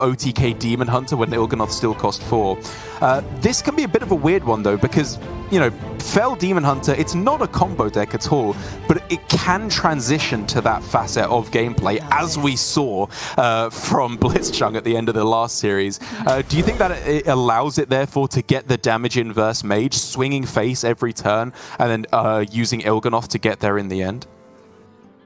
OTK Demon Hunter when Il'gynoth still cost 4. This can be a bit of a weird one though, because, you know, Fel Demon Hunter, it's not a combo deck at all, but it can transition to that facet of gameplay, as we saw from Blitzchung at the end of the last series. Do you think that it allows it, therefore, to get the damage inverse mage, swinging face every turn, and then using Il'gynoth to get there in the end?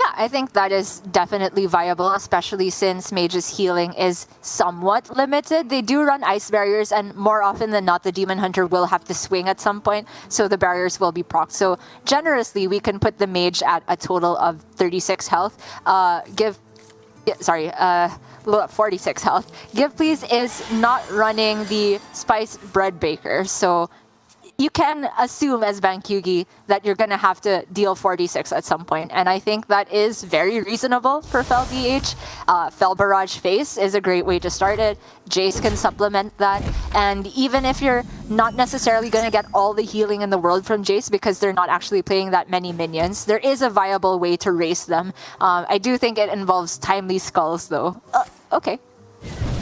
Yeah, I think that is definitely viable, especially since Mage's healing is somewhat limited. They do run ice barriers, and more often than not, the Demon Hunter will have to swing at some point, so the barriers will be procced. So generously, we can put the Mage at a total of 36 health. 46 health. GivePLZ is not running the Spice Bread Baker, so you can assume as Bankyugi that you're going to have to deal 46 at some point, and I think that is very reasonable for Fel DH. Fel Barrage Face is a great way to start it. Jace can supplement that, and even if you're not necessarily going to get all the healing in the world from Jace because they're not actually playing that many minions, there is a viable way to race them. I do think it involves Timely Skulls though. Okay.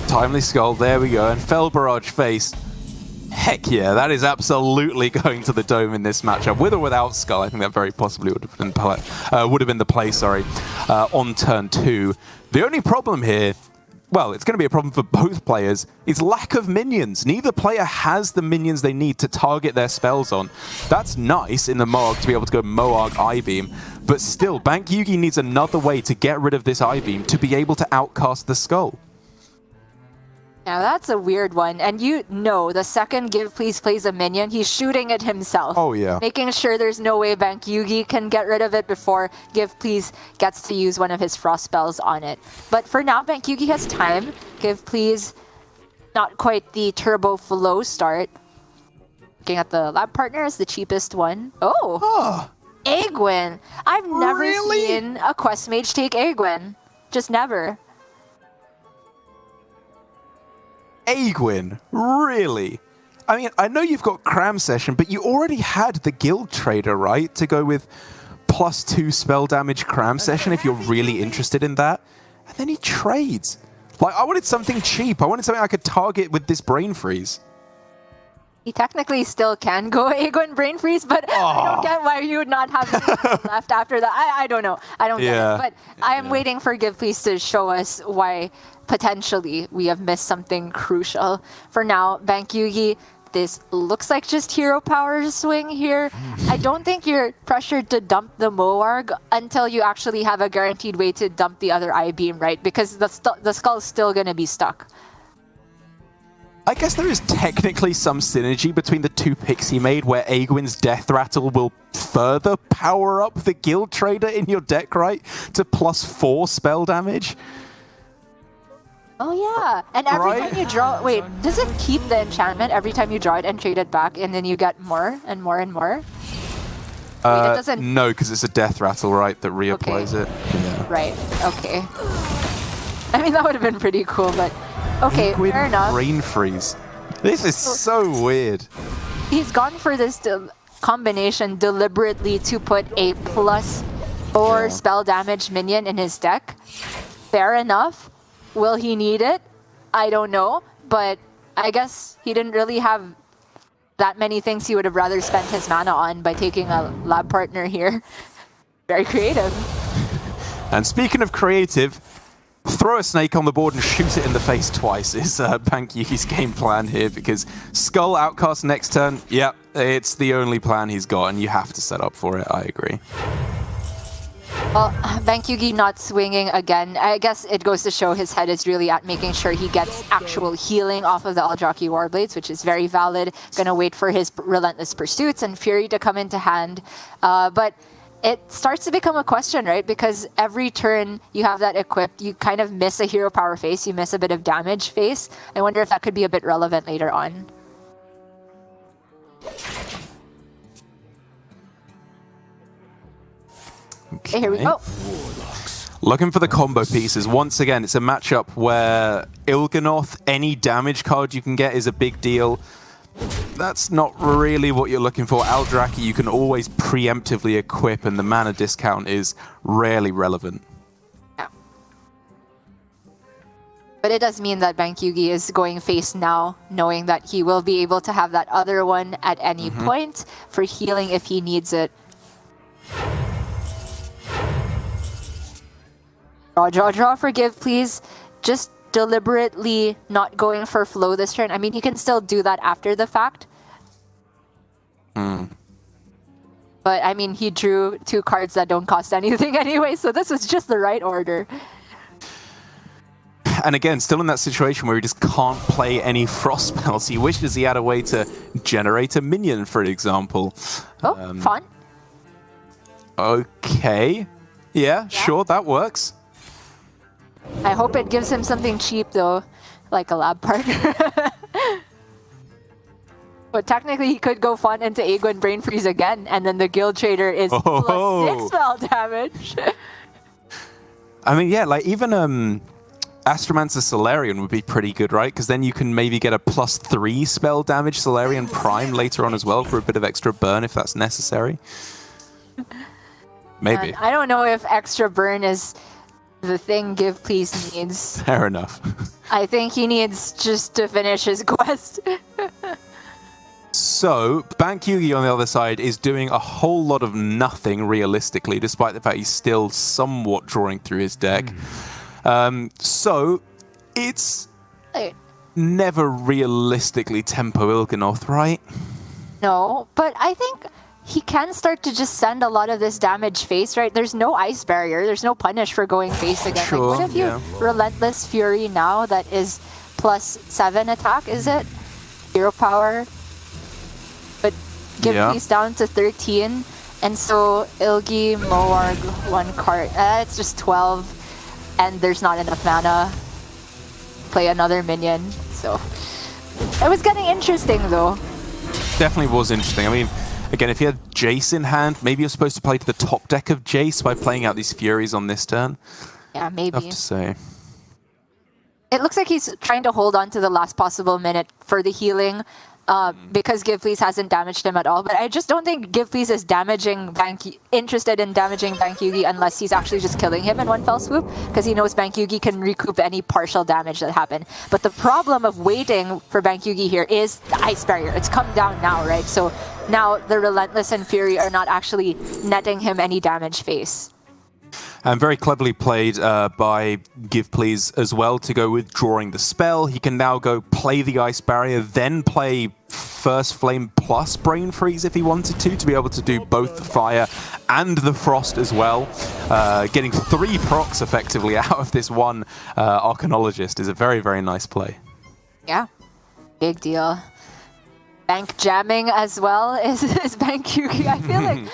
Timely Skull, there we go, and Fel Barrage Face. Heck yeah, that is absolutely going to the dome in this matchup, with or without Skull. I think that very possibly would have been the play, on turn 2. The only problem here, well, it's going to be a problem for both players, is lack of minions. Neither player has the minions they need to target their spells on. That's nice in the Moog to be able to go Moog I-Beam, but still, Bankyugi needs another way to get rid of this I-Beam to be able to outcast the Skull. Now that's a weird one, and you know the second GivePLZ plays a minion, he's shooting it himself. Oh yeah. Making sure there's no way Bankyugi can get rid of it before GivePLZ gets to use one of his frost spells on it. But for now, Bankyugi has time. GivePLZ, not quite the turbo flow start. Looking at the lab partner as the cheapest one. Oh! Egwin! I've never seen a quest mage take Egwin. Just never. Egwin, really? I mean, I know you've got Cram Session, but you already had the Guild Trader, right? To go with +2 spell damage Cram Session if you're really interested in that. And then he trades. Like, I wanted something cheap. I wanted something I could target with this Brain Freeze. He technically still can go Egwin Brain Freeze, but I don't get why you would not have left after that. I don't know. I don't get it. But I am waiting for GivePLZ to show us why potentially we have missed something crucial. For now, Bankyugi, this looks like just hero power swing here. I don't think you're pressured to dump the Moarg until you actually have a guaranteed way to dump the other I-Beam, right? Because the Skull's still going to be stuck. I guess there is technically some synergy between the two picks he made, where Egwin's Death Rattle will further power up the Guild Trader in your deck, right? To +4 spell damage. Oh yeah, and every time you draw... Wait, does it keep the enchantment every time you draw it and trade it back, and then you get more and more and more? Wait, it doesn't... No, because it's a Death Rattle, right, that reapplies it. Yeah. Right, okay. I mean, that would have been pretty cool, but... Okay, Egwin fair enough. Brain Freeze. This is so weird. He's gone for this combination deliberately to put a +4 spell damage minion in his deck. Fair enough. Will he need it? I don't know, but I guess he didn't really have that many things he would have rather spent his mana on by taking a lab partner here. Very creative. And speaking of creative, throw a snake on the board and shoot it in the face twice is Bankyugi's game plan here, because Skull outcast next turn, yep, it's the only plan he's got, and you have to set up for it, I agree. Well, Bankyugi not swinging again. I guess it goes to show his head is really at making sure he gets actual healing off of the Eldrazi Warblades, which is very valid. Gonna wait for his Relentless Pursuits and Fury to come into hand. But it starts to become a question, right? Because every turn you have that equipped, you kind of miss a hero power face, you miss a bit of damage face. I wonder if that could be a bit relevant later on. Okay, here we go. Looking for the combo pieces. Once again, it's a matchup where Il'gynoth, any damage card you can get is a big deal. That's not really what you're looking for. Eldrazi you can always preemptively equip, and the mana discount is rarely relevant. Yeah. But it does mean that Bankyugi is going face now, knowing that he will be able to have that other one at any point for healing if he needs it. Draw, forgive, please. Just deliberately not going for flow this turn. I mean, you can still do that after the fact. But, I mean, he drew 2 cards that don't cost anything anyway, so this was just the right order. And again, still in that situation where he just can't play any frost spells. He wishes he had a way to generate a minion, for example. Oh, fun. Okay. Yeah, sure, that works. I hope it gives him something cheap, though, like a lab partner. But technically, he could go fun into Aguin Brain Freeze again, and then the Guild Trader is plus 6 spell damage. I mean, yeah, like even Astromancer Solarian would be pretty good, right? Because then you can maybe get a plus 3 spell damage Solarian Prime later on as well for a bit of extra burn if that's necessary. Maybe. And I don't know if extra burn is the thing GivePLZ needs. Fair enough. I think he needs just to finish his quest. So, Bankyugi on the other side is doing a whole lot of nothing realistically, despite the fact he's still somewhat drawing through his deck. So, it's never realistically Tempo Il'gynoth, right? No, but I think he can start to just send a lot of this damage face, right? There's no ice barrier, there's no punish for going face again. Sure, like, what if you Relentless Fury now that is plus 7 attack, is it? Hero power. But GivePLZ down to 13, and so Ilgi, Moarg, 1 card. It's just 12, and there's not enough mana. Play another minion, so it was getting interesting though. Definitely was interesting. I mean, again, if you had Jace in hand, maybe you're supposed to play to the top deck of Jace by playing out these Furies on this turn. Yeah, maybe. Tough to say. It looks like he's trying to hold on to the last possible minute for the healing. Because GivePLZ hasn't damaged him at all, but I just don't think GivePLZ is interested in damaging Bankyugi unless he's actually just killing him in one fell swoop, because he knows Bankyugi can recoup any partial damage that happened. But the problem of waiting for Bankyugi here is the ice barrier. It's come down now, right? So now the Relentless and Fury are not actually netting him any damage face. And very cleverly played by GivePLZ as well to go withdrawing the spell. He can now go play the Ice Barrier, then play First Flame plus Brain Freeze if he wanted to be able to do both the Fire and the Frost as well. Getting 3 procs effectively out of this one Arcanologist is a very, very nice play. Yeah, big deal. Bank jamming as well is Bankyugi. I feel like,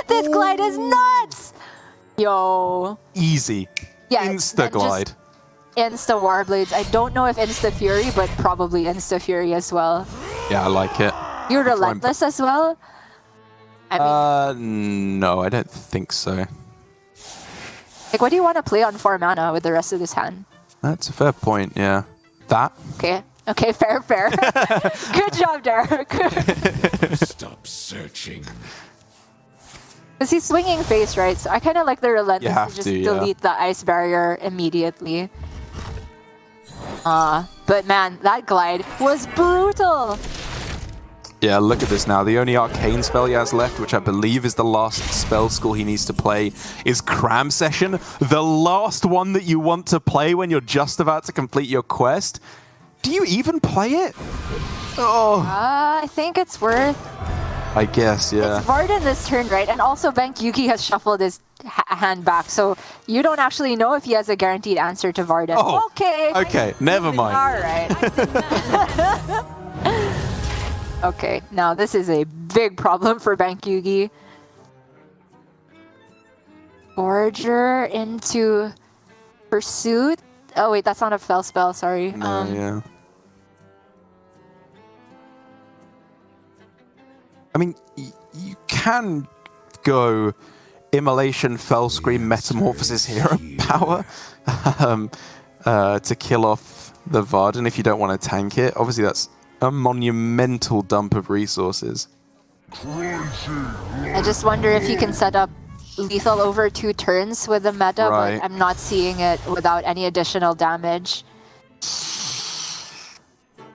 this glide is nuts! Yo. Easy. Yeah, Insta glide. Insta Warblades. I don't know if Insta Fury, but probably Insta Fury as well. Yeah, I like it. You're Relentless as well? I mean, no, I don't think so. Like, what do you want to play on 4 mana with the rest of this hand? That's a fair point, yeah. That? Okay, fair. Good job, Derek. Stop searching. Because he's swinging face, right? So I kind of like the Relentless to just delete the ice barrier immediately. But man, that glide was brutal! Yeah, look at this now. The only arcane spell he has left, which I believe is the last spell school he needs to play, is Cram Session. The last one that you want to play when you're just about to complete your quest. Do you even play it? Oh. I think it's worth... I guess, yeah. It's Varden this turn, right? And also Bankyugi has shuffled his hand back, so you don't actually know if he has a guaranteed answer to Varden. Oh, okay. Okay, never mind. All right. Okay, now this is a big problem for Bankyugi. Forger into Pursuit. Oh wait, that's not a fell spell, sorry. No, yeah. I mean, you can go Immolation, Fell Scream, Metamorphosis, Hero Power to kill off the Varden if you don't want to tank it. Obviously, that's a monumental dump of resources. I just wonder if you can set up lethal over 2 turns with the meta, Right. but I'm not seeing it without any additional damage.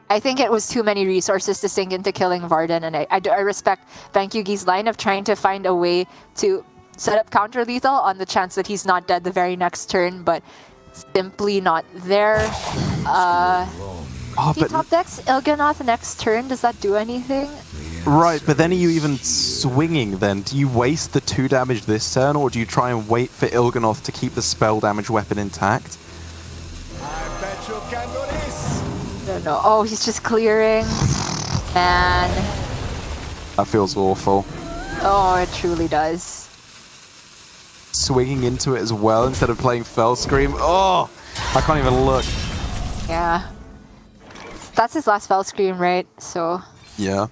I think it was too many resources to sink into killing Varden, and I respect Bankyugi's line of trying to find a way to set up counter lethal on the chance that he's not dead the very next turn, but simply not there. He but top decks Il'gynoth next turn. Does that do anything? right, but then are you even swinging then? Do you waste the 2 damage this turn, or do you try and wait for Il'gynoth to keep the spell damage weapon intact? I don't know. Oh, he's just clearing. Man. That feels awful. Oh, it truly does. Swinging into it as well instead of playing Fell Scream. Oh, I can't even look. Yeah. That's his last Fell Scream, right? So Yeah.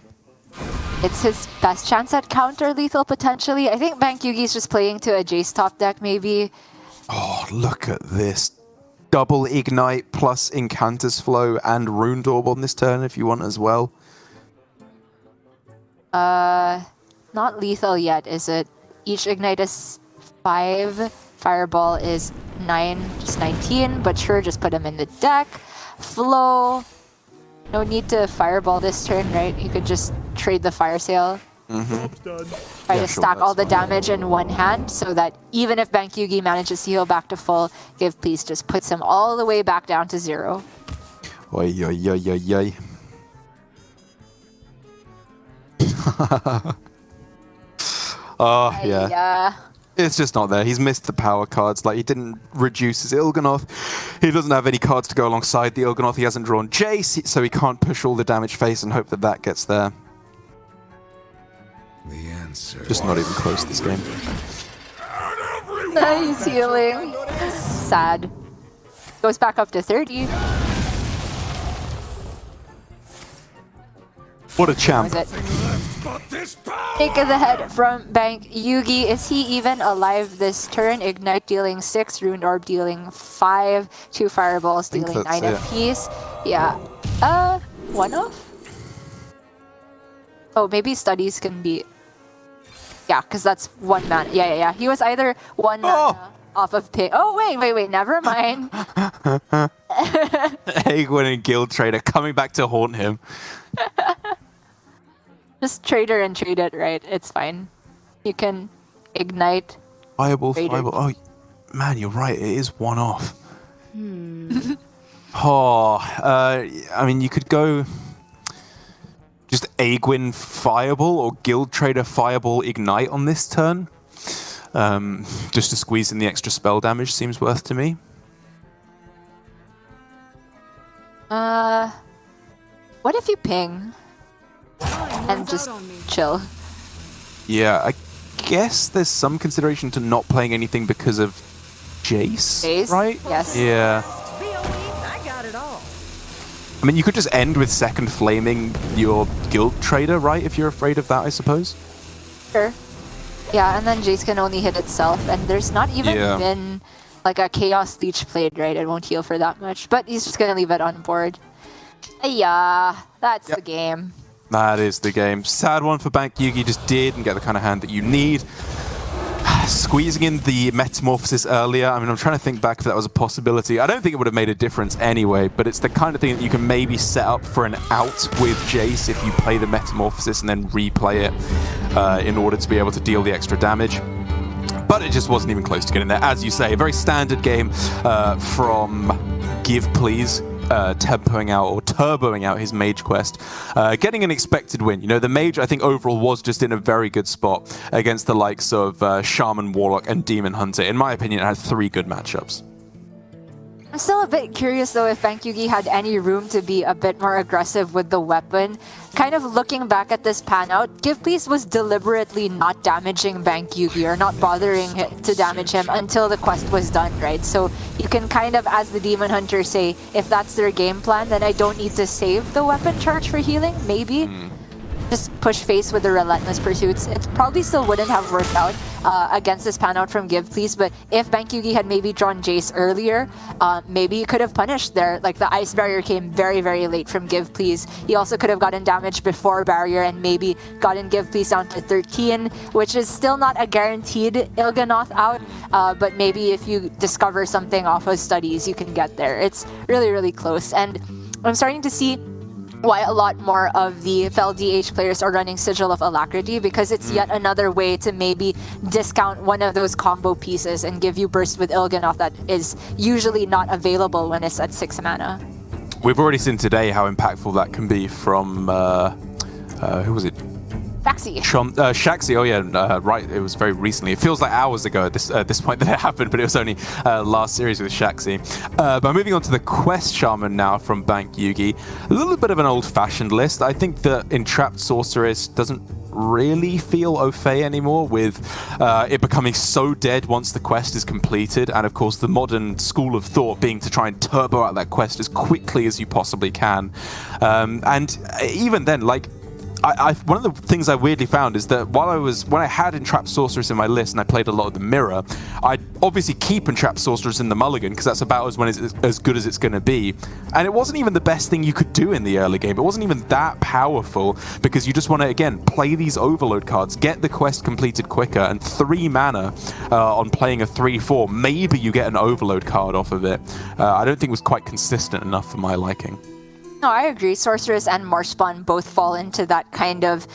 it's his best chance at counter lethal potentially. I think Bankyugi's just playing to a Jace top deck maybe. Oh, look at this. Double Ignite plus Incantus Flow and Rune Orb on this turn if you want as well. Not lethal yet, is it? Each Ignite is 5. Fireball is 9, just 19, but sure, just put him in the deck. Flow. No need to Fireball this turn, right? You could just trade the Fire Sale. Try to stack all the damage in one hand so that even if Bankyugi manages to heal back to full, GivePLZ just puts him all the way back down to 0. Oi, oi, oi, oi, oi. Oh, yeah. Yeah. It's just not there. He's missed the power cards. Like, he didn't reduce his Il'gynoth. He doesn't have any cards to go alongside the Il'gynoth. He hasn't drawn Jace, so he can't push all the damage face and hope that that gets there. The answer. Just not even close this game. He's healing. Sad. Goes back up to 30. What a champ. Was it? Take the head from Bankyugi. Is he even alive this turn? Ignite dealing 6, Rune Orb dealing 5, 2 Fireballs dealing 9 apiece. Yeah. 1 off? Oh, maybe studies can be... Yeah, because that's 1 mana. Yeah. He was either 1 mana off of ping. Oh, wait. Never mind. Egwin and Guild Trader coming back to haunt him. Just trader and trade it, right? It's fine. You can ignite. Fireball. Trader. Oh, man, you're right. It is 1 off. I mean, you could go just Egwin Fireball or Guild Trader Fireball Ignite on this turn. Just to squeeze in the extra spell damage seems worth to me. What if you ping and just chill? Yeah, I guess there's some consideration to not playing anything because of Jace, right? Yes. Yeah. I got it all. I mean, you could just end with second flaming your Guild Trader, right? If you're afraid of that, I suppose. Sure. Yeah, and then Jace can only hit itself, and there's not even been like a Chaos Leech played, right? It won't heal for that much, but he's just gonna leave it on board. Yeah, that's the game. That is the game. Sad one for Bankyugi, just didn't get the kind of hand that you need. Squeezing in the Metamorphosis earlier, I mean, I'm trying to think back if that was a possibility. I don't think it would have made a difference anyway, but it's the kind of thing that you can maybe set up for an out with Jace if you play the Metamorphosis and then replay it in order to be able to deal the extra damage. But it just wasn't even close to getting there. As you say, a very standard game from GivePLZ. Turboing out his Mage quest, getting an expected win. You know, the Mage, I think, overall was just in a very good spot against the likes of Shaman, Warlock, and Demon Hunter. In my opinion, it had 3 good matchups. I'm still a bit curious though if Bankyugi had any room to be a bit more aggressive with the weapon. Kind of looking back at this pan out, GivePLZ was deliberately not damaging Bankyugi or not bothering to damage him until the quest was done, right? So you can kind of, as the Demon Hunter, say, if that's their game plan, then I don't need to save the weapon charge for healing, maybe. just push face with the Relentless Pursuits. It probably still wouldn't have worked out against this pan out from GivePLZ, but if Bankyugi had maybe drawn Jace earlier, maybe he could have punished there. Like, the Ice Barrier came very, very late from GivePLZ. He also could have gotten damage before Barrier and maybe gotten GivePLZ down to 13, which is still not a guaranteed Il'gynoth out, but maybe if you discover something off of studies, you can get there. It's really, really close, and I'm starting to see why a lot more of the FELDH players are running Sigil of Alacrity, because it's yet another way to maybe discount one of those combo pieces and give you burst with Il'gynoth that is usually not available when it's at 6 mana. We've already seen today how impactful that can be from, who was it? Shaxi. Oh yeah, right. It was very recently. It feels like hours ago at this point that it happened, but it was only last series with Shaxi. But moving on to the Quest Shaman now from Bankyugi. A little bit of an old-fashioned list. I think that Entrapped Sorceress doesn't really feel au fait anymore, with it becoming so dead once the quest is completed, and of course the modern school of thought being to try and turbo out that quest as quickly as you possibly can. And even then, like, one of the things I weirdly found is that when I had Entrapped Sorceress in my list and I played a lot of the Mirror, I'd obviously keep Entrapped Sorceress in the mulligan because that's about as good as it's going to be. And it wasn't even the best thing you could do in the early game. It wasn't even that powerful because you just want to, again, play these overload cards, get the quest completed quicker, and 3 mana on playing a 3/4, maybe you get an overload card off of it. I don't think it was quite consistent enough for my liking. No, I agree. Sorceress and Marshspawn both fall into that kind of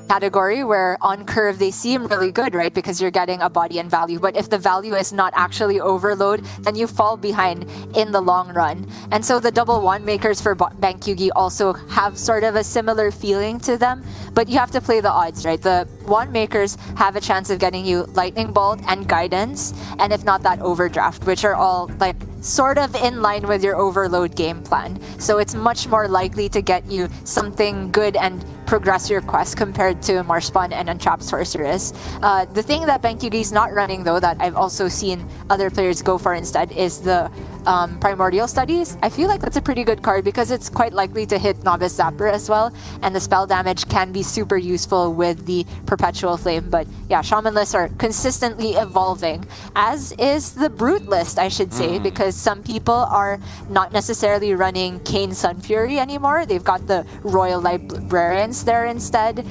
category where on curve they seem really good, right? Because you're getting a body and value. But if the value is not actually overload, then you fall behind in the long run. And so the double wand makers for Bankyugi also have sort of a similar feeling to them. But you have to play the odds, right? The wand makers have a chance of getting you Lightning Bolt and Guidance, and if not that, Overdraft, which are all like sort of in line with your overload game plan. So it's much more likely to get you something good and progress your quest compared to Marshspawn and Entrapped Sorceress. The thing that Bankyugi is not running, though, that I've also seen other players go for instead, is the Primordial Studies. I feel like that's a pretty good card because it's quite likely to hit Novice Zapper as well, and the spell damage can be super useful with the Perpetual Flame. But yeah, Shaman lists are consistently evolving, as is the Brute list, I should say, because some people are not necessarily running Kayn Sunfury anymore. They've got the Royal Librarians there instead,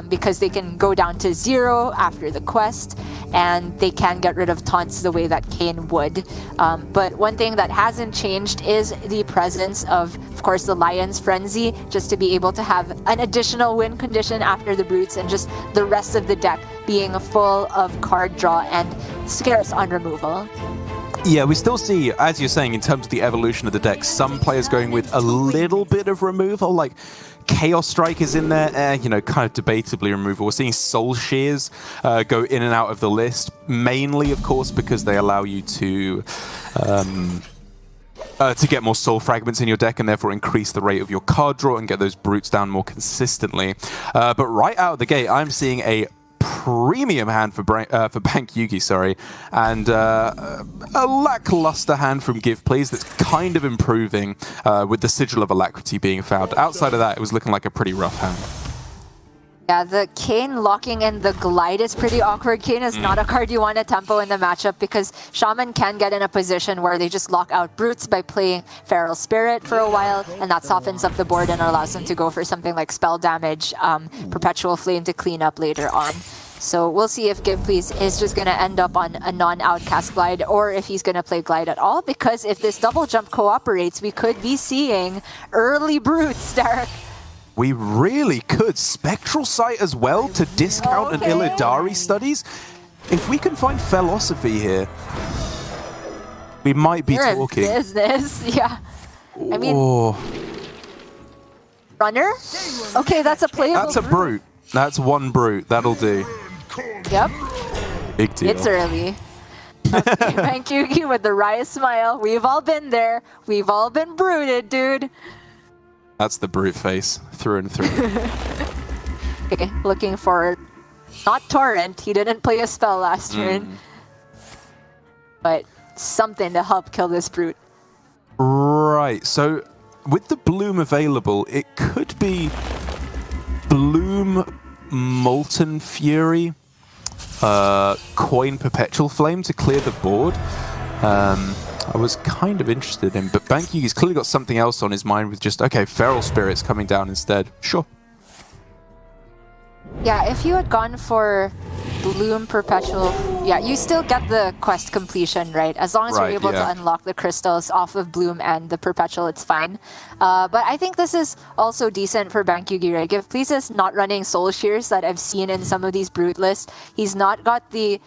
because they can go down to 0 after the quest, and they can get rid of taunts the way that Kayn would. But one thing that hasn't changed is the presence of course, the Lion's Frenzy, just to be able to have an additional win condition after the Brutes, and just the rest of the deck being full of card draw and scarce on removal. Yeah, we still see, as you're saying, in terms of the evolution of the deck, some players going with a little bit of removal, like Chaos Strike is in there, kind of debatably removal. We're seeing Soul Shears go in and out of the list, mainly, of course, because they allow you to get more Soul Fragments in your deck and therefore increase the rate of your card draw and get those Brutes down more consistently. But right out of the gate, I'm seeing a premium hand for Bankyugi, sorry, and a lackluster hand from GivePLZ that's kind of improving with the Sigil of Alacrity being found. Outside of that, it was looking like a pretty rough hand. Yeah, the Kayn locking in the Glide is pretty awkward. Kayn is not a card you want to tempo in the matchup because Shaman can get in a position where they just lock out Brutes by playing Feral Spirit for a while, and that softens up the board and allows them to go for something like spell damage, Perpetual Flame to clean up later on. So we'll see if GivePLZ is just going to end up on a non-outcast Glide, or if he's going to play Glide at all, because if this double jump cooperates, we could be seeing early Brutes, Derek. We really could. Spectral Sight as well to discount an Illidari Studies. If we can find Philosophy here, we might be talking. Business, yeah. I mean, Runner? Okay, that's a playable. That's a Brute. That's one Brute. That'll do. Yep. Big deal. It's early. Bankyugi with the Raya smile. We've all been there. We've all been Bruted, dude. That's the Brute face, through and through. Okay, looking for not Torrent. He didn't play a spell last turn. But something to help kill this Brute. Right, so with the Bloom available, it could be Bloom, Molten Fury, Coin Perpetual Flame to clear the board. I was kind of interested in, but Bankyugi's clearly got something else on his mind with just, okay, Feral Spirits coming down instead. Sure. Yeah, if you had gone for Bloom Perpetual, yeah, you still get the quest completion, right? As long as you're able to unlock the crystals off of Bloom and the Perpetual, it's fine. But I think this is also decent for Bankyugi, right? GivePLZ is not running Soul Shears that I've seen in some of these Brute lists. He's not got the...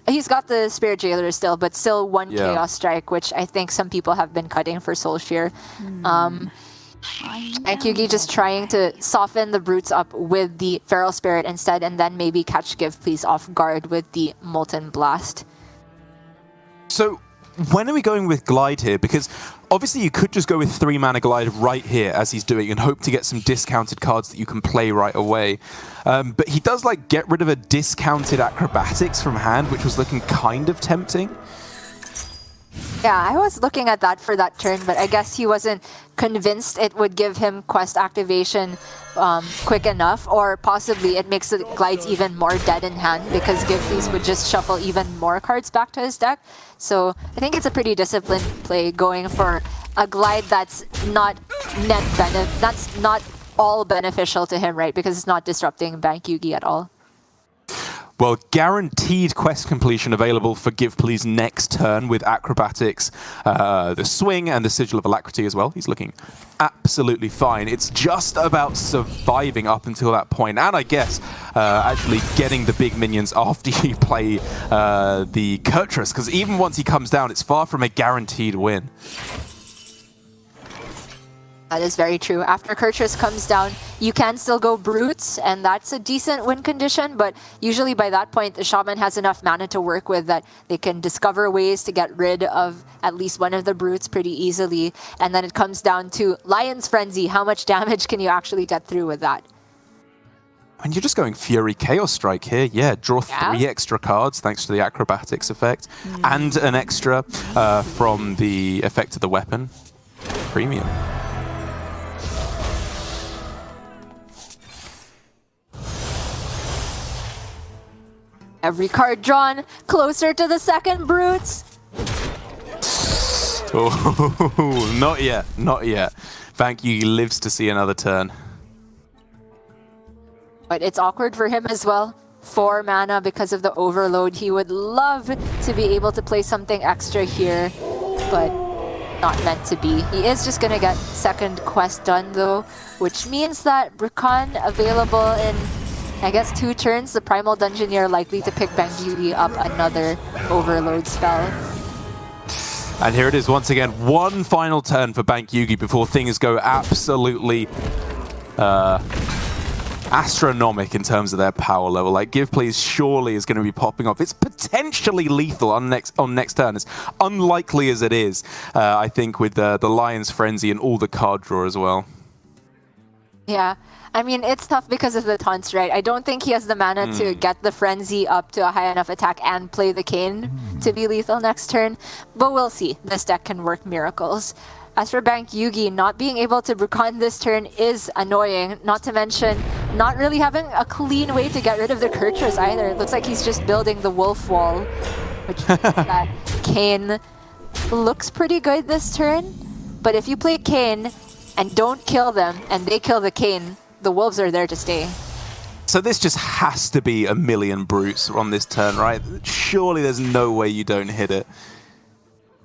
he's got the Spirit Jailer still, but still one Chaos Strike, which I think some people have been cutting for Soul Shear. Bankyugi just trying to soften the Brutes up with the Feral Spirit instead, and then maybe catch GivePLZ off guard with the Molten Blast. So, when are we going with Glide here? Because obviously you could just go with 3 mana Glide right here, as he's doing, and hope to get some discounted cards that you can play right away. But he does like get rid of a discounted Acrobatics from hand, which was looking kind of tempting. Yeah, I was looking at that for that turn, but I guess he wasn't convinced it would give him quest activation quick enough, or possibly it makes the Glides even more dead in hand because GivePLZ would just shuffle even more cards back to his deck. So I think it's a pretty disciplined play going for a Glide that's not that's not all beneficial to him, right? Because it's not disrupting Bankyugi at all. Well, guaranteed quest completion available for GivePLZ next turn with Acrobatics, the Swing, and the Sigil of Alacrity as well. He's looking absolutely fine. It's just about surviving up until that point, and I guess actually getting the big minions after you play the Kurtrus, because even once he comes down, it's far from a guaranteed win. That is very true. After Kurtrus comes down, you can still go Brutes, and that's a decent win condition, but usually by that point, the Shaman has enough mana to work with that they can discover ways to get rid of at least one of the Brutes pretty easily, and then it comes down to Lion's Frenzy. How much damage can you actually get through with that? And you're just going Fury Chaos Strike here. Yeah, draw 3 extra cards thanks to the Acrobatics effect, and an extra from the effect of the weapon. Premium. Every card drawn, closer to the second Brutes. Oh, not yet, not yet. Bankyugi lives to see another turn. But it's awkward for him as well. 4 mana because of the overload. He would love to be able to play something extra here, but not meant to be. He is just gonna get second quest done though, which means that Rakan available in, I guess, 2 turns. The Primal Dungeoneer likely to pick Bankyugi up another overload spell. And here it is once again, one final turn for Bankyugi before things go absolutely astronomic in terms of their power level. Like, GivePLZ surely is going to be popping off. It's potentially lethal on next turn, as unlikely as it is, I think, with the Lion's Frenzy and all the card draw as well. Yeah. I mean, it's tough because of the taunts, right? I don't think he has the mana to get the Frenzy up to a high enough attack and play the Cane to be lethal next turn. But we'll see. This deck can work miracles. As for Bankyugi, not being able to Rakan this turn is annoying. Not to mention, not really having a clean way to get rid of the Kurtrus either. It looks like he's just building the Wolf Wall, which means that Cane looks pretty good this turn. But if you play Cane and don't kill them, and they kill the Cane, the Wolves are there to stay. So this just has to be a million Brutes on this turn, right? Surely there's no way you don't hit it.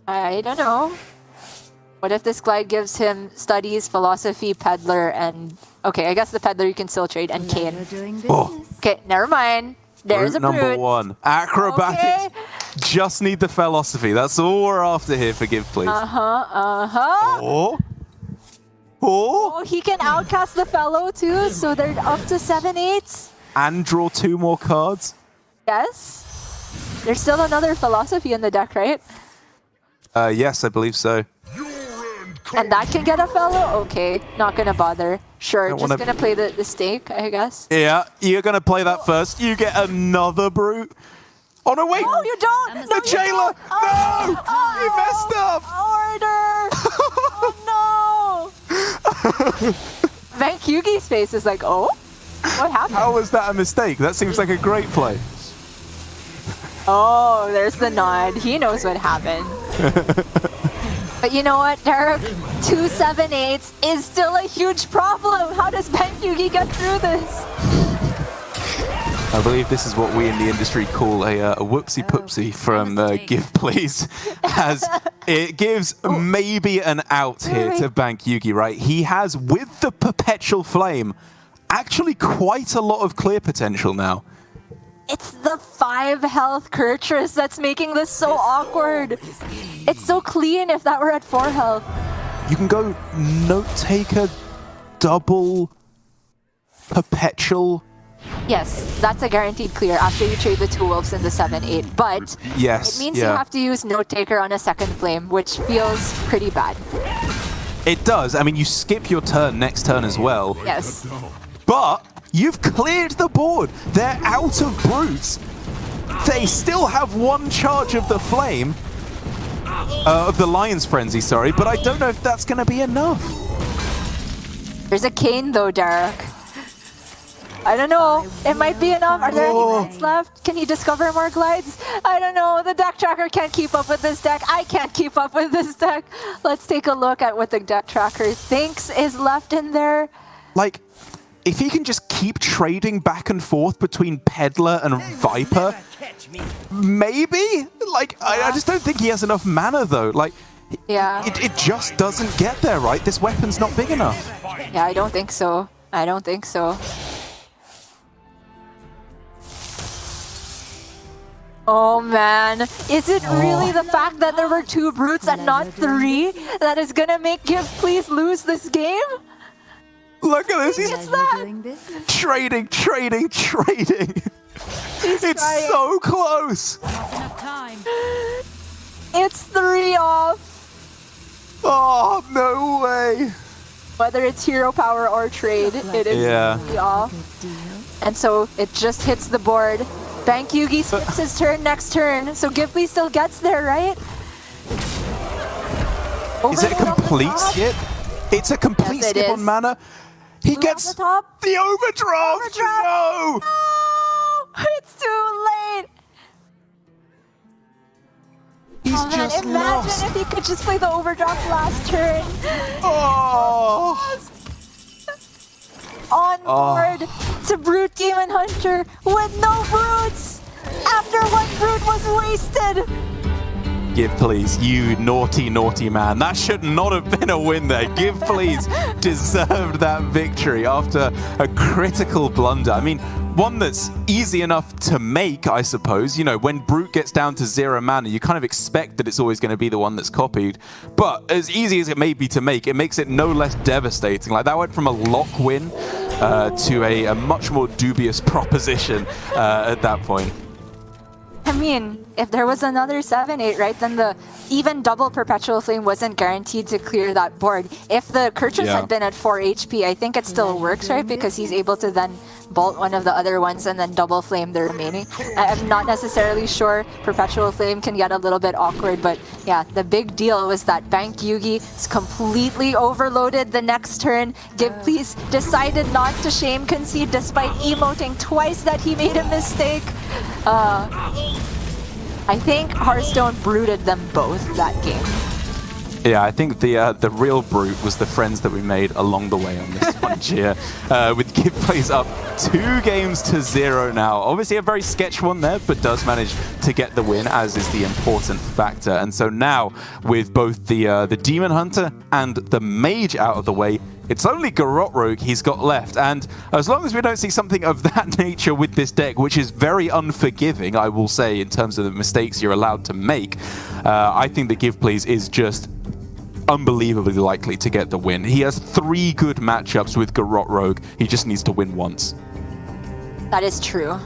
I don't know. What if this Glide gives him Studies, Philosophy, Peddler, and... Okay, I guess the Peddler you can still trade, and Cane. Oh. Okay, never mind. There's a number Brute. 1. Acrobatics. Okay. Just need the Philosophy. That's all we're after here for GivePLZ. Oh. Oh, he can outcast the Fellow too, so they're up to 7/8. And draw 2 more cards? Yes. There's still another Philosophy in the deck, right? Yes, I believe so. And that can get a Fellow? Okay, not gonna bother. Sure, just gonna play the stake, I guess. Yeah, you're gonna play that first. You get another Brute. Oh no, wait! No, you don't! The Jailer! No! You messed up! Order! Oh Bankyugi's face is like, oh? What happened? How was that a mistake? That seems like a great play. Oh, there's the nod. He knows what happened. But you know what, Derek? 2 7-8s is still a huge problem. How does Bankyugi get through this? I believe this is what we in the industry call a whoopsie-poopsie from GivePLZ, as it gives maybe an out here to Bankyugi, right? He has, with the Perpetual Flame, actually quite a lot of clear potential now. It's the 5 health Kurtrus that's making this so awkward. It's so clean if that were at 4 health. You can go Note Taker, double, Perpetual. Yes, that's a guaranteed clear after you trade the 2 wolves in the 7-8. But Yes, it means you have to use Note Taker on a second flame, which feels pretty bad. It does. I mean, you skip your turn next turn as well. Yes. But you've cleared the board. They're out of brutes. They still have 1 charge of the flame. Of the Lion's Frenzy, sorry. But I don't know if that's going to be enough. There's a cane though, Derek. I don't know. It might be enough. Are there any glides left? Can he discover more glides? I don't know. The deck tracker can't keep up with this deck. I can't keep up with this deck. Let's take a look at what the deck tracker thinks is left in there. Like, if he can just keep trading back and forth between Peddler and Viper, maybe? Like, I just don't think he has enough mana, though. Like, it just doesn't get there, right? This weapon's not big enough. Yeah, I don't think so. I don't think so. Oh man, is it really the fact that there were 2 brutes and not 3 that is gonna make GivePLZ lose this game? Look at this, he's trading. It's trying. so close. It's 3 off. Oh, no way. Whether it's hero power or trade, it is 3 off. And so it just hits the board. Bankyugi skips his turn next turn, so GivePLZ still gets there, right? Is it a complete skip? It's a complete skip on mana. He gets the overdraft. No! It's too late. He's just imagine lost. if he could just play the overdraft last turn. Oh! On board to Brute Demon Hunter with no brutes after 1 brute was wasted. GivePLZ, you naughty, naughty man. That should not have been a win there. GivePLZ deserved that victory after a critical blunder. I mean, one that's easy enough to make, I suppose. You know, when Brute gets down to 0 mana, you kind of expect that it's always going to be the one that's copied. But as easy as it may be to make, it makes it no less devastating. Like, that went from a lock win to a much more dubious proposition at that point. I mean, if there was another 7-8, right, then the even double Perpetual Flame wasn't guaranteed to clear that board. If the Kurtrus had been at 4 HP, I think it still works, right, because he's able to then bolt one of the other ones and then double flame the remaining. I'm not necessarily sure. Perpetual Flame can get a little bit awkward, but yeah, the big deal was that Bankyugi is completely overloaded the next turn. GivePLZ decided not to shame concede despite emoting twice that he made a mistake. I think Hearthstone brooded them both that game. Yeah, I think the real brute was the friends that we made along the way on this one, Gia. With GivePLZ up 2 games to 0 now. Obviously a very sketch one there, but does manage to get the win, as is the important factor. And so now, with both the Demon Hunter and the Mage out of the way, it's only Garrote Rogue he's got left, and as long as we don't see something of that nature with this deck, which is very unforgiving, I will say, in terms of the mistakes you're allowed to make, I think that GivePLZ is just unbelievably likely to get the win. He has 3 good matchups with Garrote Rogue. He just needs to win once. That is true.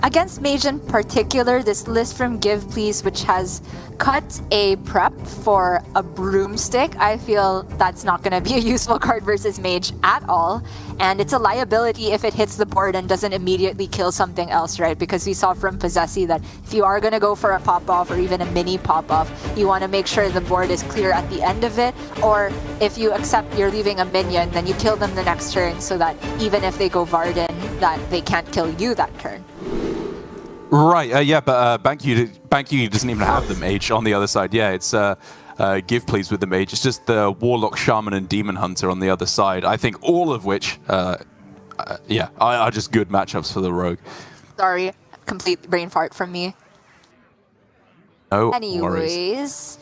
against Mage in particular, this list from GivePLZ, which has cut a prep for a broomstick, I feel that's not going to be a useful card versus Mage at all. And it's a liability if it hits the board and doesn't immediately kill something else, right? Because we saw from Possessy that if you are going to go for a pop-off or even a mini pop-off, you want to make sure the board is clear at the end of it. Or if you accept you're leaving a minion, then you kill them the next turn so that even if they go Varden, that they can't kill you that turn. Right, yeah, but Bankyugi doesn't even have the Mage on the other side. Yeah, it's GivePLZ with the Mage. It's just the Warlock, Shaman, and Demon Hunter on the other side. I think all of which, yeah, are just good matchups for the Rogue. Sorry, complete brain fart from me. No Anyways, worries.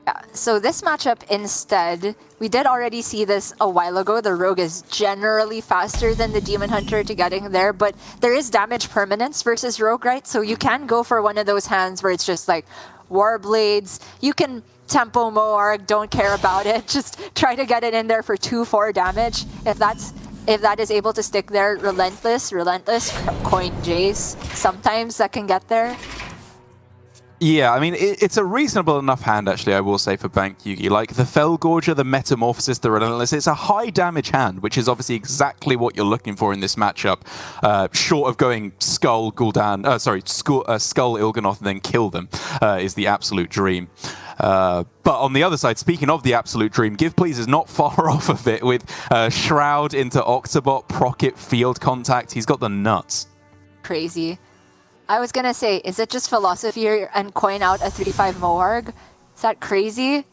yeah, so this matchup instead, we did already see this a while ago. The Rogue is generally faster than the Demon Hunter to getting there, but there is damage permanence versus Rogue, right? So you can go for one of those hands where it's just like Warblades. You can tempo Moarg, don't care about it. Just try to get it in there for 2-4 damage. If that is able to stick there, Relentless, Coin Jace. Sometimes that can get there. Yeah, I mean, it's a reasonable enough hand, actually, I will say, for Bankyugi. Like, the Felgorger, the Metamorphosis, the Relentless, it's a high damage hand, which is obviously exactly what you're looking for in this matchup. Short of going Skull, Gul'dan, Skull, Il'gynoth, and then kill them, is the absolute dream. But on the other side, speaking of the absolute dream, GivePLZ is not far off of it with Shroud into Octobot, Procket, Field Contact. He's got the nuts. Crazy. I was gonna say, is it just Philosophy and coin out a 3-5 Moarg? Is that crazy?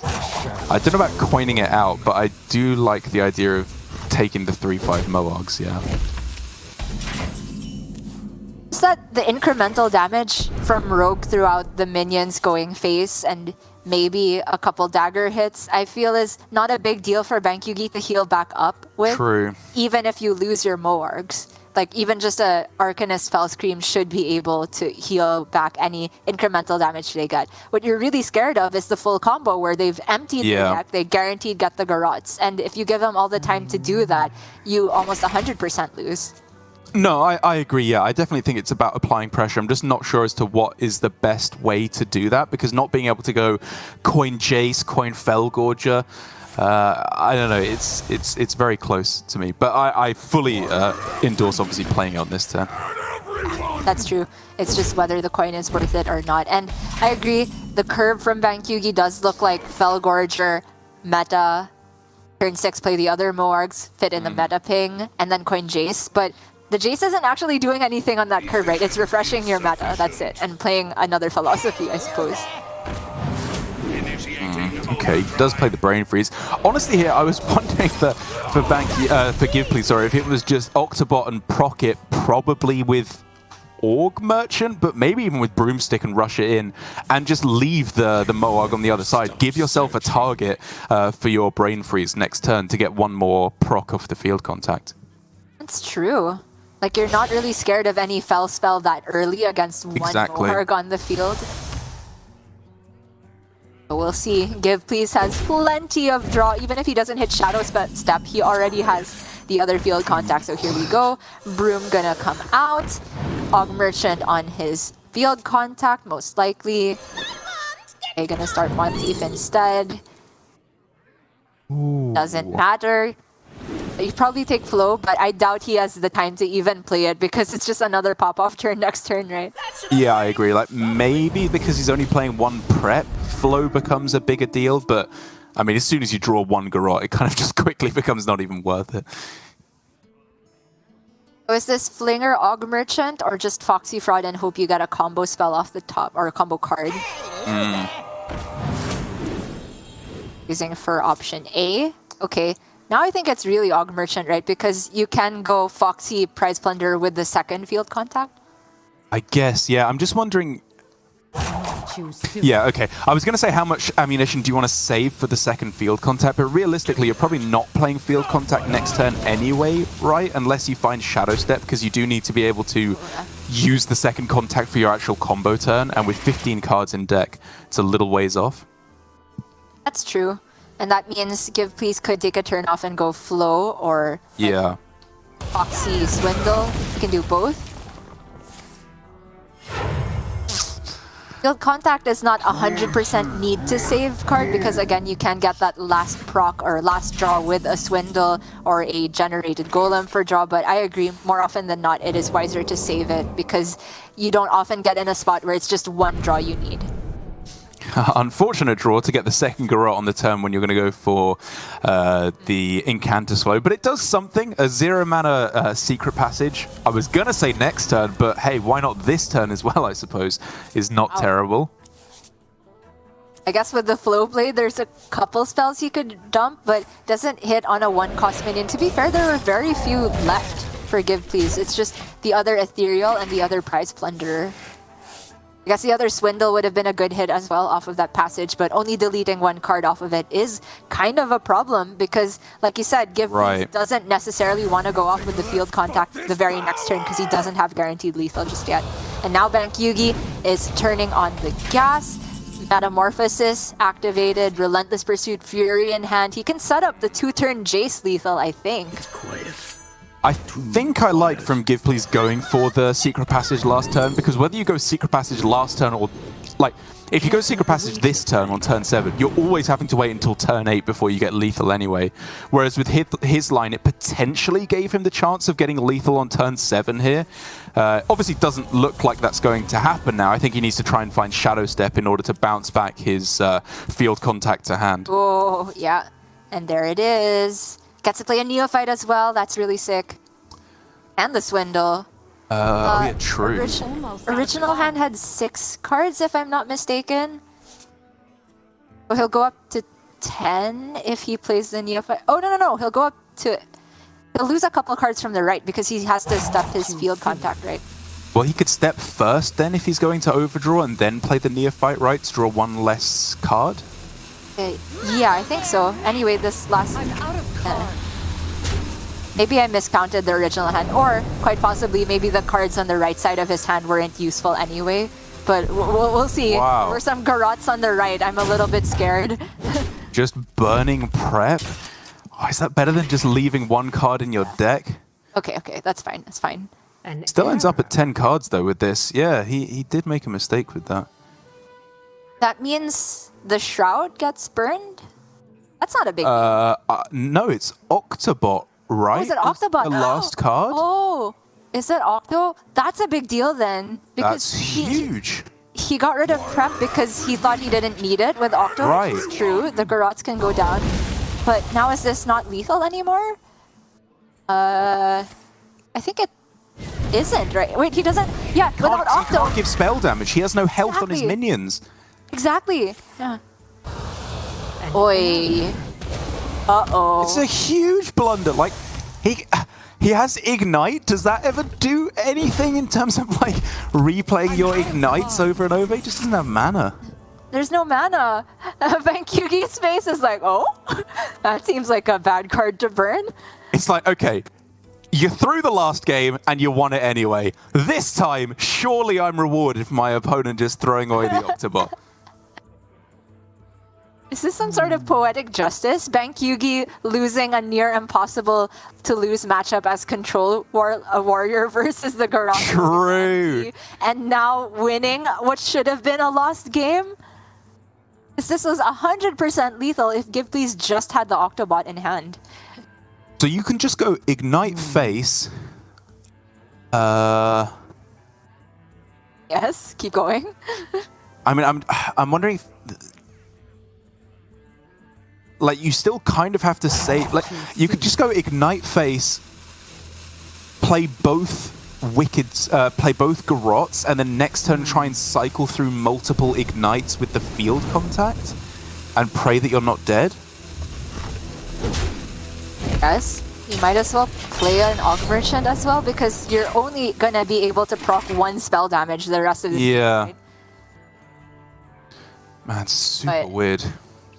I don't know about coining it out, but I do like the idea of taking the 3-5 Moargs, yeah. Is that the incremental damage from Rogue throughout the minions going face and maybe a couple dagger hits, I feel is not a big deal for Bankyugi to heal back up with. True. Even if you lose your Moargs. Like, even just a Arcanist Fellscream should be able to heal back any incremental damage they get. What you're really scared of is the full combo where they've emptied the deck, they guaranteed get the Garots. And if you give them all the time to do that, you almost 100% lose. No, I agree, yeah. I definitely think it's about applying pressure. I'm just not sure as to what is the best way to do that, because not being able to go coin Jace, coin Felgorger, I don't know, it's very close to me. But I fully endorse, obviously, playing on this turn. That's true. It's just whether the coin is worth it or not. And I agree, the curve from Bankyugi does look like Felgorger, meta, turn 6 play the other Moargs, fit in the meta ping, and then coin Jace. But the Jace isn't actually doing anything on that curve, right? It's refreshing your meta, that's it. And playing another Philosophy, I suppose. Okay, he does play the Brain Freeze. Honestly, here I was wondering for GivePLZ, sorry, if it was just Octobot and Procket, probably with Org Merchant, but maybe even with Broomstick and rush it in, and just leave the Moarg on the other side. Give yourself a target for your Brain Freeze next turn to get one more proc off the field contact. That's true. Like, you're not really scared of any Fel spell that early against one Moarg on the field. We'll see. GivePLZ has plenty of draw. Even if he doesn't hit Shadow Step, he already has the other field contact. So here we go. Broom gonna come out. Og Merchant on his field contact, most likely. They're gonna start one Thief instead. Ooh. Doesn't matter. You probably take Flow, but I doubt he has the time to even play it because it's just another pop-off turn next turn, right? Yeah, I agree. Like, maybe because he's only playing one prep, Flow becomes a bigger deal, but I mean, as soon as you draw one Garrot, it kind of just quickly becomes not even worth it. So is this Flinger Og Merchant or just Foxy Fraud and hope you get a combo spell off the top or a combo card? Using for option A. Okay. Now I think it's really Og Merchant, right? Because you can go Foxy Prize Plunder with the second field contact. I guess, yeah. I'm just wondering... Yeah, okay. I was going to say how much ammunition do you want to save for the second field contact, but realistically, you're probably not playing field contact next turn anyway, right? Unless you find Shadow Step, because you do need to be able to use the second contact for your actual combo turn, and with 15 cards in deck, it's a little ways off. That's true. And that means GivePLZ could take a turn off and go Flow or yeah, Foxy Swindle. You can do both. Field Contact is not 100% need to save card because again you can get that last proc or last draw with a Swindle or a generated Golem for draw, but I agree, more often than not it is wiser to save it because you don't often get in a spot where it's just one draw you need. Unfortunate draw to get the second Garrote on the turn when you're going to go for the Incanter Slow, but it does something. A 0 mana Secret Passage. I was going to say next turn, but hey, why not this turn as well, I suppose, is not terrible. I guess with the Flow Blade, there's a couple spells he could dump, but doesn't hit on a 1-cost minion. To be fair, there are very few left for Give Please. It's just the other Ethereal and the other Prize Plunderer. I guess the other Swindle would have been a good hit as well off of that passage, but only deleting one card off of it is kind of a problem because, like you said, Give Please doesn't necessarily want to go off with the Field Contact the very next turn because he doesn't have guaranteed lethal just yet. And now Bankyugi is turning on the gas. Metamorphosis activated, Relentless Pursuit, Fury in hand. He can set up the 2-turn Jace lethal, I think. I think I like from Give Please going for the Secret Passage last turn, because whether you go Secret Passage last turn or, like, if you go Secret Passage this turn on turn 7, you're always having to wait until turn 8 before you get lethal anyway. Whereas with his line, it potentially gave him the chance of getting lethal on turn 7 here. Obviously, doesn't look like that's going to happen now. I think he needs to try and find Shadow Step in order to bounce back his Field Contact to hand. Oh, yeah. And there it is. Gets to play a Neophyte as well. That's really sick. And the Swindle. Yeah, true. Original hand had 6 cards, if I'm not mistaken. So he'll go up to 10 if he plays the Neophyte. Oh, no. He'll go up to... He'll lose a couple cards from the right because he has to stuff his Field Contact, right? Well, he could step first then if he's going to overdraw and then play the Neophyte, right? To draw one less card. Yeah, I think so. Anyway, this last... maybe I miscounted the original hand, or quite possibly maybe the cards on the right side of his hand weren't useful anyway. But we'll see. Wow. There were some Garrotes on the right. I'm a little bit scared. Just burning prep? Oh, is that better than just leaving one card in your deck? Okay, that's fine. That's fine. Still ends up at 10 cards though with this. Yeah, he did make a mistake with that. That means the Shroud gets burned? That's not a big deal. No, it's Octobot, right? Oh, is it Octobot? The last card? Oh, is it Octo? That's a big deal then. Because that's huge. He got rid of Prep because he thought he didn't need it with Octo, right. Which is true. The Garrotes can go down. But now is this not lethal anymore? I think it isn't, right? Wait, he doesn't... Yeah, without Octo... He can't give spell damage. He has no health on his minions. Exactly. Yeah. Oi. Uh-oh. It's a huge blunder. Like, he has Ignite. Does that ever do anything in terms of, like, replaying your Ignites over and over? He just doesn't have mana. There's no mana. Bankyugi's face is like, oh? That seems like a bad card to burn. It's like, okay, you threw the last game and you won it anyway. This time, surely I'm rewarded for my opponent just throwing away the Octobot. Is this some sort of poetic justice? Bankyugi losing a near impossible to lose matchup as Control Warrior versus the Garrote. True. And now winning what should have been a lost game? This was 100% lethal if Give Please just had the Octobot in hand. So you can just go Ignite Face. Yes, keep going. I mean, I'm wondering if... Like, you still kind of have to say... Like, you could just go Ignite Face, play both play both Garrotes, and then next turn try and cycle through multiple Ignites with the Field Contact, and pray that you're not dead. Yes, you might as well play an Aug Merchant as well, because you're only gonna be able to proc one spell damage the rest of the game, right? Man, super weird.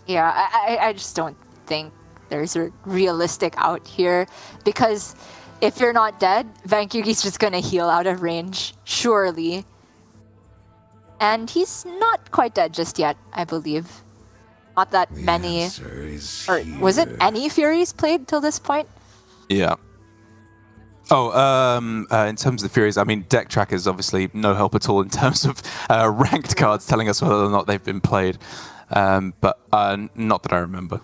Yeah, I just don't think there's a realistic out here, because if you're not dead, Bankyugi's just gonna heal out of range, surely. And he's not quite dead just yet, I believe. Not that many, or was it any Furies played till this point? Yeah. In terms of the Furies, I mean, deck track is obviously no help at all in terms of ranked cards telling us whether or not they've been played. But not that I remember.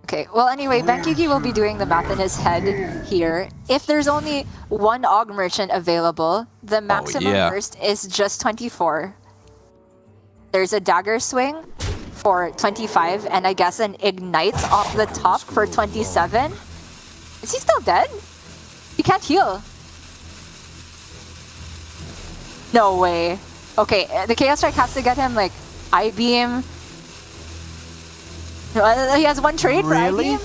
Okay, well anyway, Bankyugi will be doing the math in his head here. If there's only one Og Merchant available, the maximum burst is just 24. There's a Dagger Swing for 25, and I guess an Ignite off the top for 27. Is he still dead? He can't heal. No way. Okay, the Chaos Strike has to get him like I-Beam. He has one trade for I-Beam.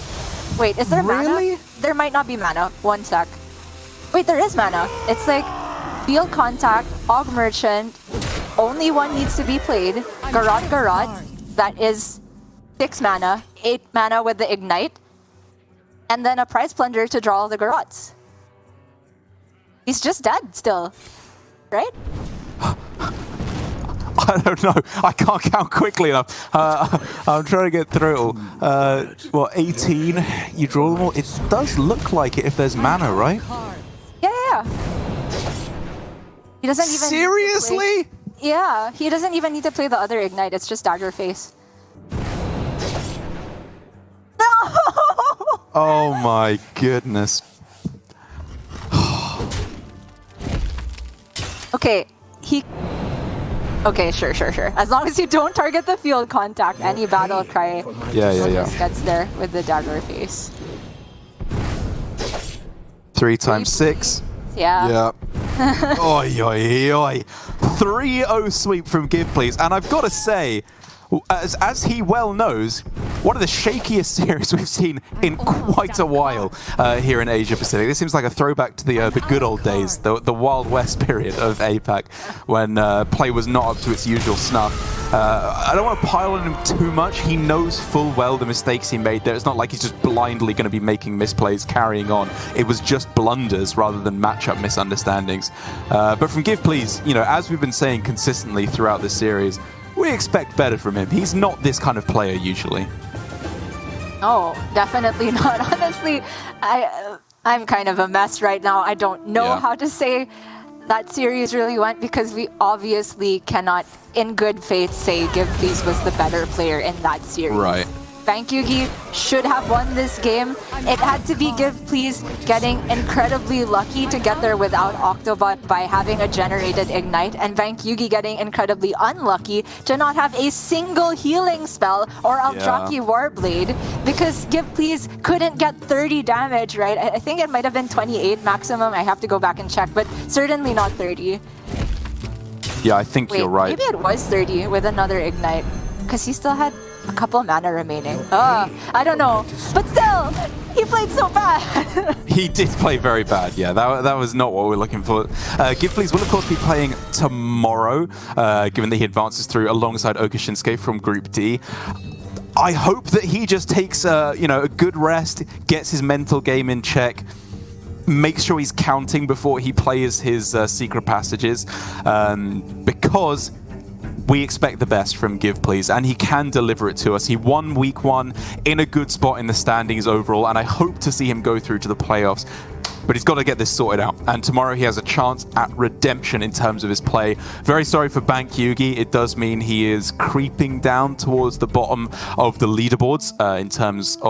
Wait, is there mana? There might not be mana. One sec. Wait, there is mana. It's like Field Contact, Og Merchant. Only one needs to be played. Garrot. That is 6 mana. 8 mana with the Ignite. And then a Prize Plunger to draw all the Garrots. He's just dead still. Right? I don't know. I can't count quickly enough. I'm trying to get through it all. What, 18? You draw them all? It does look like it if there's mana, right? Yeah. He doesn't even... Seriously? Yeah, he doesn't even need to play the other Ignite. It's just Dagger Face. No! Oh my goodness. Okay, Okay, sure. As long as you don't target the Field Contact, any Battle Cry just gets there with the Dagger Face. 3 times 6. Yeah. Oi. 3-0 sweep from GivePLZ. And I've got to say, as he well knows, one of the shakiest series we've seen in quite a while here in Asia Pacific. This seems like a throwback to the good old days, the Wild West period of APAC, when play was not up to its usual snuff. I don't want to pile on him too much. He knows full well the mistakes he made there. It's not like he's just blindly going to be making misplays, carrying on. It was just blunders rather than matchup misunderstandings. But from GivePLZ, you know, as we've been saying consistently throughout this series, we expect better from him. He's not this kind of player usually. Oh, definitely not. Honestly, I'm kind of a mess right now. I don't know how to say that series really went, because we obviously cannot, in good faith, say GivePLZ was the better player in that series. Right. Bankyugi should have won this game. It had to be GivePLZ getting incredibly lucky to get there without Octobot by having a generated Ignite, and Bankyugi getting incredibly unlucky to not have a single healing spell or Eldraki Warblade, because GivePLZ couldn't get 30 damage, right? I think it might have been 28 maximum. I have to go back and check, but certainly not 30. Yeah, I think you're right. Maybe it was 30 with another Ignite, because he still had a couple mana remaining. I don't know. But still, he played so bad. He did play very bad, yeah. That was not what we're looking for. GivePLZ will, of course, be playing tomorrow, given that he advances through alongside Okashinsuke from Group D. I hope that he just takes a good rest, gets his mental game in check, makes sure he's counting before he plays his secret passages, because we expect the best from GivePLZ, and he can deliver it to us. He won week 1 in a good spot in the standings overall, and I hope to see him go through to the playoffs. But he's got to get this sorted out, and tomorrow he has a chance at redemption in terms of his play. Very sorry for Bankyugi. It does mean he is creeping down towards the bottom of the leaderboards in terms of